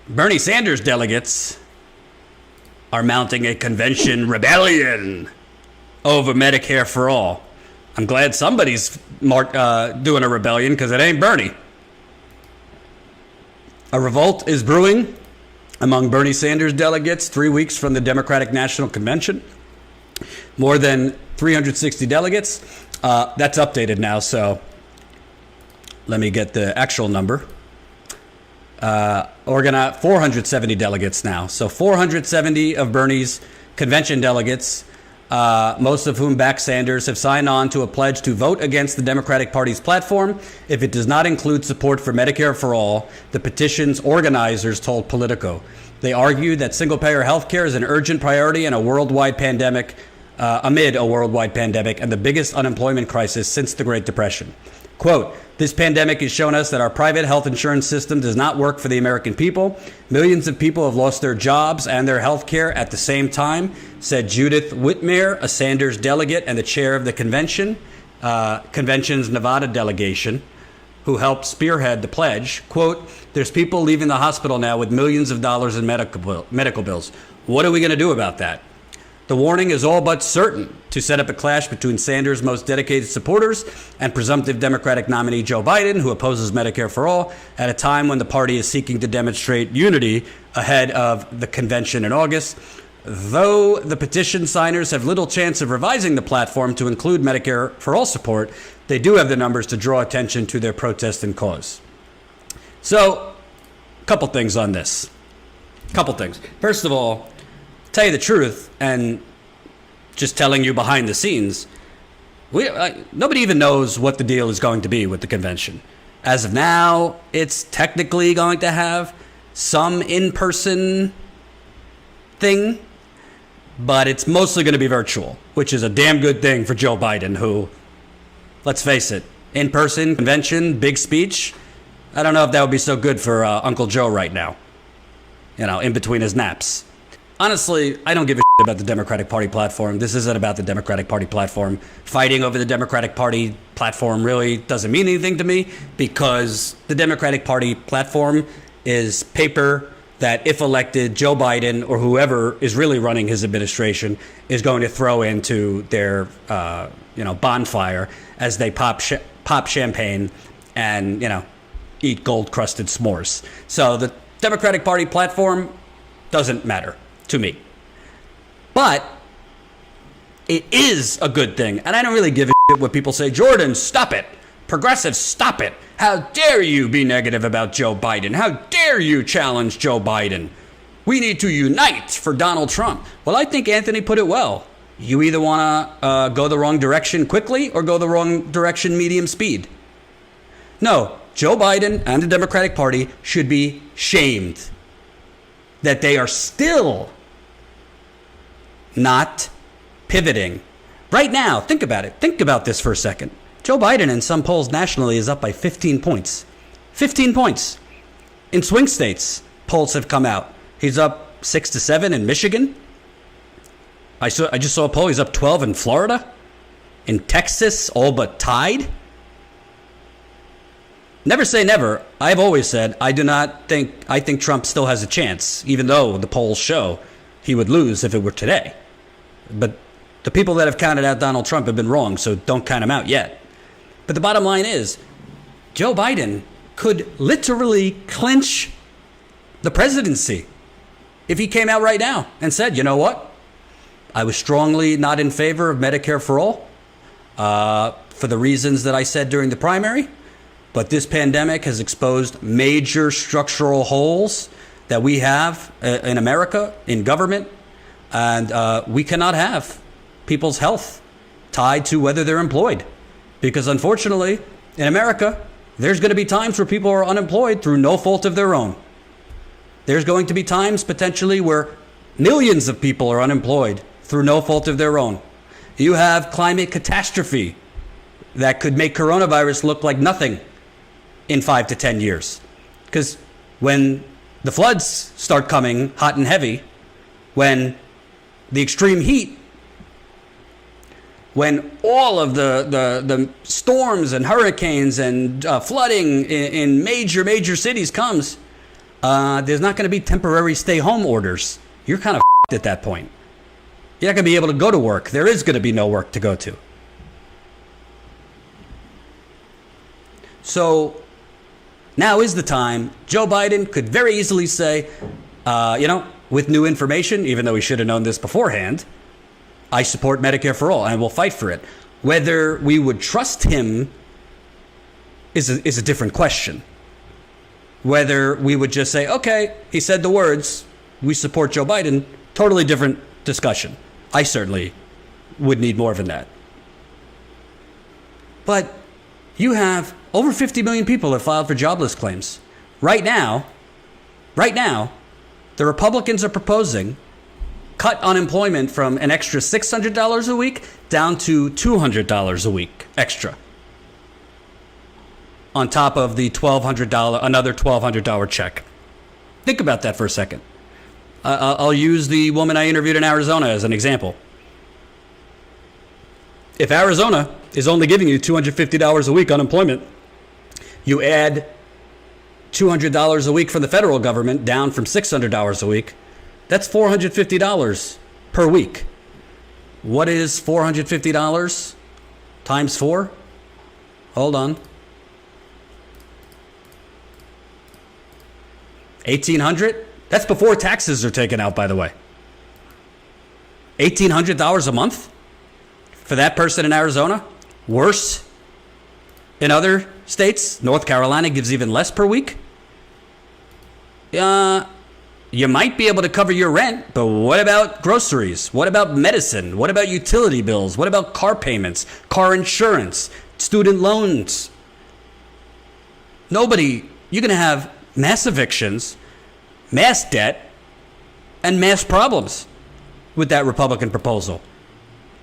Bernie Sanders delegates are mounting a convention rebellion over Medicare for all. I'm glad somebody's doing a rebellion, because it ain't Bernie. A revolt is brewing among Bernie Sanders delegates 3 weeks from the Democratic National Convention. More than 360 delegates. That's updated now, so let me get the actual number. 470 delegates now. So 470 of Bernie's convention delegates, most of whom back Sanders, have signed on to a pledge to vote against the Democratic Party's platform if it does not include support for Medicare for all, the petition's organizers told Politico. They argue that single-payer health care is an urgent priority in a worldwide pandemic, amid a worldwide pandemic and the biggest unemployment crisis since the Great Depression. Quote, "This pandemic has shown us that our private health insurance system does not work for the American people. Millions of people have lost their jobs and their health care at the same time," said Judith Whitmer, a Sanders delegate and the chair of the convention's Nevada delegation, who helped spearhead the pledge. Quote, "There's people leaving the hospital now with millions of dollars in medical bills. What are we going to do about that? The warning is all but certain to set up a clash between Sanders' most dedicated supporters and presumptive Democratic nominee Joe Biden, who opposes Medicare for all, at a time when the party is seeking to demonstrate unity ahead of the convention in August. Though the petition signers have little chance of revising the platform to include Medicare for all support, they do have the numbers to draw attention to their protest and cause." So, a couple things on this. Couple things. First of all, tell you the truth, and just telling you behind the scenes, nobody even knows what the deal is going to be with the convention. As of now, it's technically going to have some in-person thing, but it's mostly going to be virtual, which is a damn good thing for Joe Biden, who, let's face it, in-person convention, big speech. I don't know if that would be so good for Uncle Joe right now, in between his naps. Honestly, I don't give a shit about the Democratic Party platform. This isn't about the Democratic Party platform. Fighting over the Democratic Party platform really doesn't mean anything to me, because the Democratic Party platform is paper that, if elected, Joe Biden or whoever is really running his administration is going to throw into their bonfire as they pop champagne and eat gold-crusted s'mores. So the Democratic Party platform doesn't matter to me. But it is a good thing. And I don't really give a shit what people say. Jordan, stop it. Progressives, stop it. How dare you be negative about Joe Biden? How dare you challenge Joe Biden? We need to unite for Donald Trump. Well, I think Anthony put it well. You either want to go the wrong direction quickly or go the wrong direction medium speed. No, Joe Biden and the Democratic Party should be shamed that they are still not pivoting. Right now, think about it. Think about this for a second. Joe Biden in some polls nationally is up by 15 points. 15 points. In swing states, polls have come out. He's up 6 to 7 in Michigan. I just saw a poll. He's up 12 in Florida. In Texas, all but tied. Never say never. I've always said I think Trump still has a chance, even though the polls show he would lose if it were today. But the people that have counted out Donald Trump have been wrong, so don't count him out yet. But the bottom line is, Joe Biden could literally clinch the presidency if he came out right now and said, you know what? I was strongly not in favor of Medicare for all for the reasons that I said during the primary. But this pandemic has exposed major structural holes that we have in America, in government. And we cannot have people's health tied to whether they're employed. Because unfortunately, in America, there's going to be times where people are unemployed through no fault of their own. There's going to be times potentially where millions of people are unemployed through no fault of their own. You have climate catastrophe that could make coronavirus look like nothing in 5 to 10 years. Because when the floods start coming hot and heavy, when the extreme heat, when all of the storms and hurricanes and flooding in major cities comes, There's not going to be temporary stay-home orders. You're kind of at that point. You're not going to be able to go to work. There is going to be no work to go to. So now is the time. Joe Biden could very easily say, with new information, even though he should have known this beforehand, I support Medicare for all and will fight for it. Whether we would trust him is a different question. Whether we would just say, okay, he said the words, we support Joe Biden, totally different discussion. I certainly would need more than that. But you have over 50 million people have filed for jobless claims. Right now, the Republicans are proposing cut unemployment from an extra $600 a week down to $200 a week extra. On top of the another $1,200 check. Think about that for a second. I'll use the woman I interviewed in Arizona as an example. If Arizona is only giving you $250 a week unemployment, you add $200 a week from the federal government down from $600 a week, that's $450 per week. What is $450 times 4? Hold on. $1,800? That's before taxes are taken out, by the way. $1,800 a month for that person in Arizona? Worse in other states. North Carolina gives even less per week. You might be able to cover your rent, but what about groceries? What about medicine? What about utility bills? What about car payments, car insurance, student loans? You're going to have mass evictions, mass debt, and mass problems with that Republican proposal.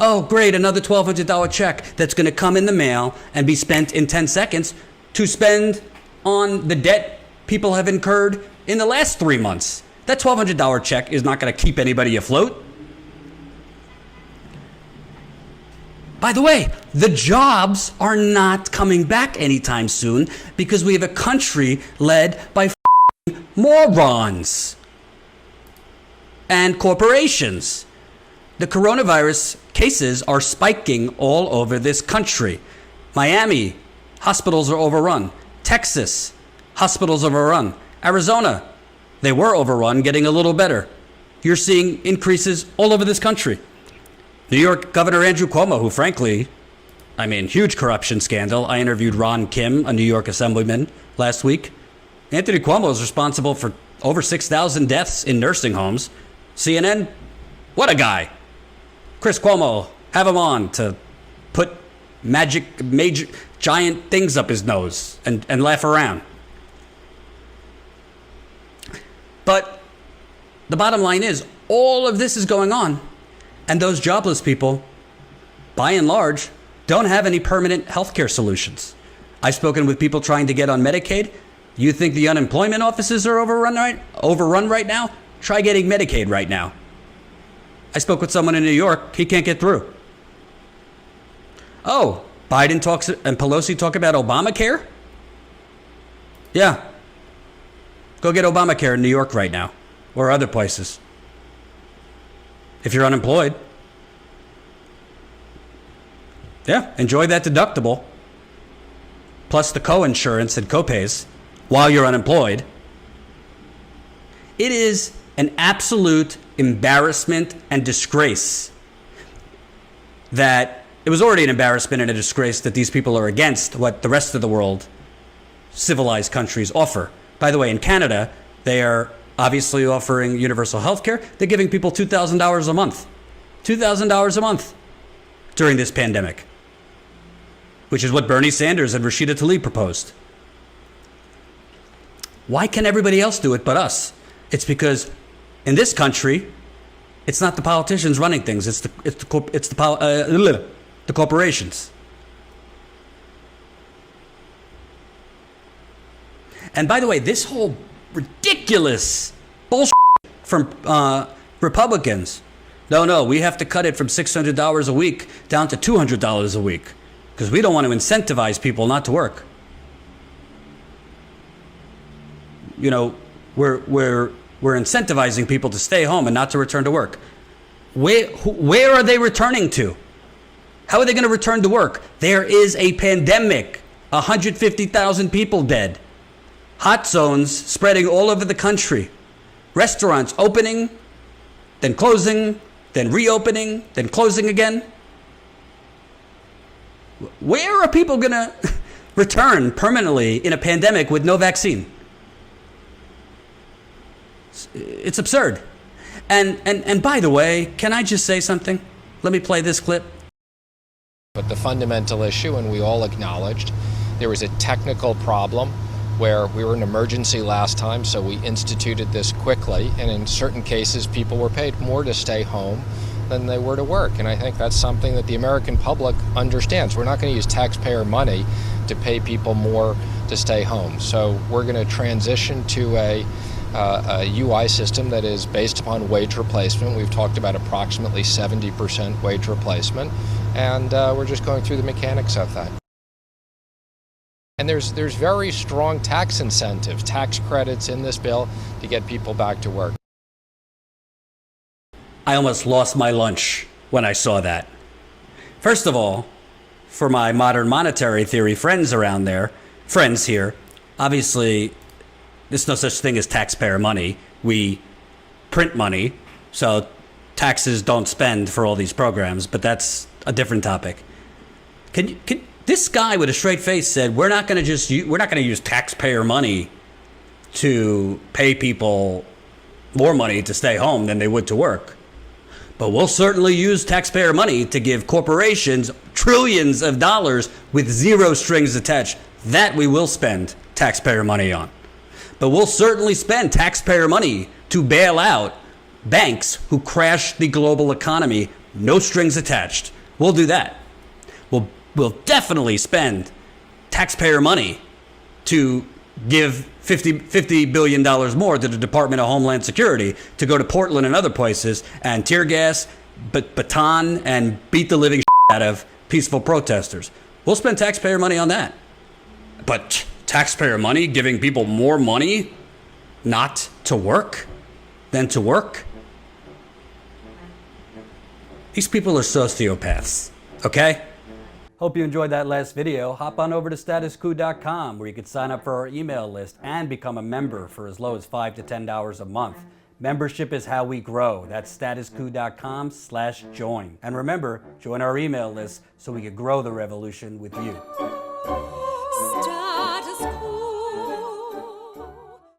Oh, great, another $1,200 check that's going to come in the mail and be spent in 10 seconds to spend on the debt people have incurred in the last 3 months. That $1,200 check is not going to keep anybody afloat. By the way, the jobs are not coming back anytime soon because we have a country led by morons and corporations. The coronavirus cases are spiking all over this country. Miami, hospitals are overrun. Texas, hospitals overrun. Arizona, they were overrun, getting a little better. You're seeing increases all over this country. New York Governor Andrew Cuomo, who frankly, huge corruption scandal. I interviewed Ron Kim, a New York assemblyman, last week. Anthony Cuomo is responsible for over 6,000 deaths in nursing homes. CNN, what a guy. Chris Cuomo, have him on to put major giant things up his nose and laugh around. But the bottom line is, all of this is going on, and those jobless people, by and large, don't have any permanent health care solutions. I've spoken with people trying to get on Medicaid. You think the unemployment offices are overrun right now? Try getting Medicaid right now. I spoke with someone in New York. He can't get through. Oh, Biden talks and Pelosi talk about Obamacare? Yeah. Go get Obamacare in New York right now, or other places. If you're unemployed. Yeah, enjoy that deductible. Plus the co-insurance and co-pays while you're unemployed. It is an absolute embarrassment and disgrace that it was already an embarrassment and a disgrace that these people are against what the rest of the world, civilized countries, offer. By the way, in Canada, they are obviously offering universal health care. They're giving people $2,000 a month. $2,000 a month during this pandemic, which is what Bernie Sanders and Rashida Tlaib proposed. Why can everybody else do it but us? It's because in this country, it's not the politicians running things. It's the corporations. And by the way, this whole ridiculous bullshit from Republicans. No, we have to cut it from $600 a week down to $200 a week because we don't want to incentivize people not to work. we're incentivizing people to stay home and not to return to work. Where are they returning to? How are they going to return to work? There is a pandemic, 150,000 people dead, hot zones spreading all over the country, restaurants opening, then closing, then reopening, then closing again. Where are people going to return permanently in a pandemic with no vaccine? It's absurd. And by the way, can I just say something? Let me play this clip. But the fundamental issue, and we all acknowledged, there was a technical problem where we were in emergency last time, so we instituted this quickly, and in certain cases people were paid more to stay home than they were to work. And I think that's something that the American public understands. We're not going to use taxpayer money to pay people more to stay home. So we're going to transition to a UI system that is based upon wage replacement. We've talked about approximately 70% wage replacement, and we're just going through the mechanics of that. And there's very strong tax incentives, tax credits in this bill to get people back to work. I almost lost my lunch when I saw that. First of all, for my modern monetary theory friends here, obviously, there's no such thing as taxpayer money. We print money, so taxes don't spend for all these programs, but that's a different topic. This guy with a straight face said, we're not going to use taxpayer money to pay people more money to stay home than they would to work. But we'll certainly use taxpayer money to give corporations trillions of dollars with zero strings attached. That we will spend taxpayer money on. But we'll certainly spend taxpayer money to bail out banks who crashed the global economy. No strings attached. We'll do that. We'll definitely spend taxpayer money to give $50 billion more to the Department of Homeland Security to go to Portland and other places and tear gas, baton, and beat the living out of peaceful protesters. We'll spend taxpayer money on that. But taxpayer money giving people more money not to work than to work? These people are sociopaths, okay? Hope you enjoyed that last video. Hop on over to statuscoup.com where you can sign up for our email list and become a member for as low as $5 to $10 a month. Membership is how we grow. That's statuscoup.com/join. And remember, join our email list so we can grow the revolution with you.